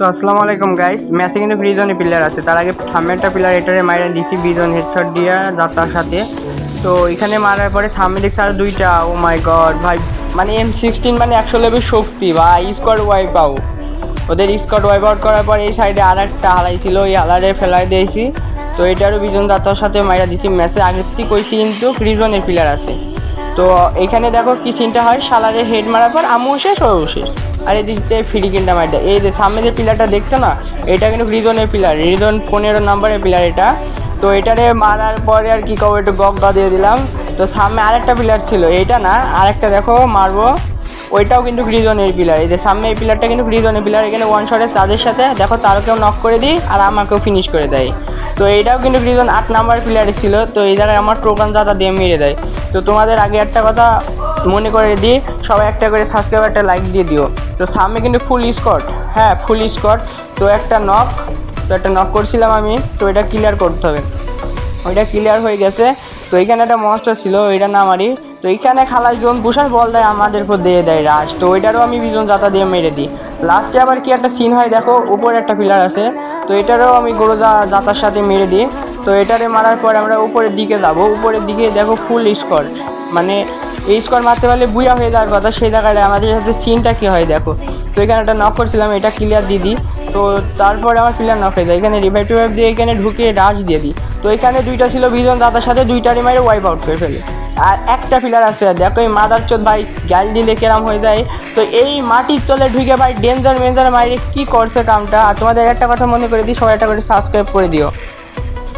তো আসসালামু আলাইকুম গাইস, ম্যাচে কিন্তু ব্রিজনে প্লেয়ার আছে। তার আগে সামনেরটা প্লেয়ার এটারে মাইরা দিছি ব্রিজন হেডশট দিয়ে যাত্রার সাথে। তো এখানে মারার পরে সামনে দেখছি আর দুইটা। ও মাই গড ভাই, মানে M16 মানে 100 লেভেল শক্তি ভাই। স্কোয়াড ওয়াইপ আউট, ওদের স্কোয়াড ওয়াইপ আউট করার পর এই সাইডে আর একটা হালাই ছিল, ওই হালারে ফেলাই দিয়েছি। তো এটারও ব্রিজন যাত্রার সাথে মাইরা দিছি। ম্যাচে আগের থেকে কইছি কিন্তু ব্রিজনের প্লেয়ার আছে। তো এখানে দেখো কি চিন্তা হয়, শালারে হেড মারার পর আমু শেষ ও শেষ। আর এদিক থেকে ফ্রি কিলটা মারটা, এই যে সামনে যে প্লেয়ারটা দেখছো না, এটা কিন্তু রিজনের প্লেয়ার, রিজন 15 নম্বরের প্লেয়ার এটা। তো এটারে মারার পরে আর কি কবে একটু গগা দিয়ে দিলাম। তো সামনে আরেকটা প্লেয়ার ছিল, এইটা না আরেকটা দেখো মারবো, ওইটাও কিন্তু রিজনের প্লেয়ার। এই যে সামনে এই প্লেয়ারটা কিন্তু রিজনের প্লেয়ার। এখানে ওয়ান শটের চার্জের সাথে দেখো তারকেও নক করে দিই আর আমাকেও ফিনিশ করে দেয়। তো এইটাও কিন্তু রিজন 8 নাম্বার প্লেয়ারে ছিল। তো এই জায়গায় আমার টোকান দাদা দিয়ে মেরে দেয়। তো তোমাদের আগে একটা কথা মনে করে দিই, সবাই একটা করে সাবস্ক্রাইব একটা লাইক দিয়ে দিও। তো সামনে কিন্তু ফুল স্কট, হ্যাঁ ফুল স্কট। তো একটা নক করছিলাম আমি, তো এটা ক্লিয়ার করতে হবে। ওইটা ক্লিয়ার হয়ে গেছে। তো এইখানে একটা মনস্টার ছিল, ওইটা না মারি। তো এইখানে খালাস জোন বুসার বল দেয় আমাদের উপর দিয়ে দেয় রাশ। তো ওইটারও আমি বিজন জাতা দিয়ে মেরে দিই। লাস্টে আবার কি একটা সিন হয় দেখো, উপরে একটা পিলার আছে। তো এটারও আমি গরু জাতার সাথে মেরে দিই। তো এটারে মারার পর আমরা উপরের দিকে যাব। উপরের দিকে দেখো ফুল স্কোর, মানে এই স্কোর মারতে পারলে বুয়া হয়ে যাওয়ার কথা। সেই জায়গায় আমাদের সাথে সিনটা কী হয় দেখো। তো এখানে একটা নক করছিলাম, এটা ক্লিয়ার দিয়ে দিই। তো তারপরে আমার প্লেয়ার নক হয়ে যায়। এখানে রিভাইভ টিভাইভ দিয়ে এখানে ঢুকে রাশ দিয়ে দিই। তো এখানে দুইটা ছিল বিজন দাদার সাথে, দুইটারই মারে ওয়াইপ আউট করে ফেলে। আর একটা প্লেয়ার আছে দেখো, এই মাদার চোদ ভাই গাল দিলে কেরাম হয়ে যায়। তো এই মাটির তলে ঢুকে ভাই ডেঞ্জার মেঞ্জার মাইরে কী করছে কামটা। আর তোমাদের একটা কথা মনে করে দিই, সবাই একটা করে সাবস্ক্রাইব করে দিও।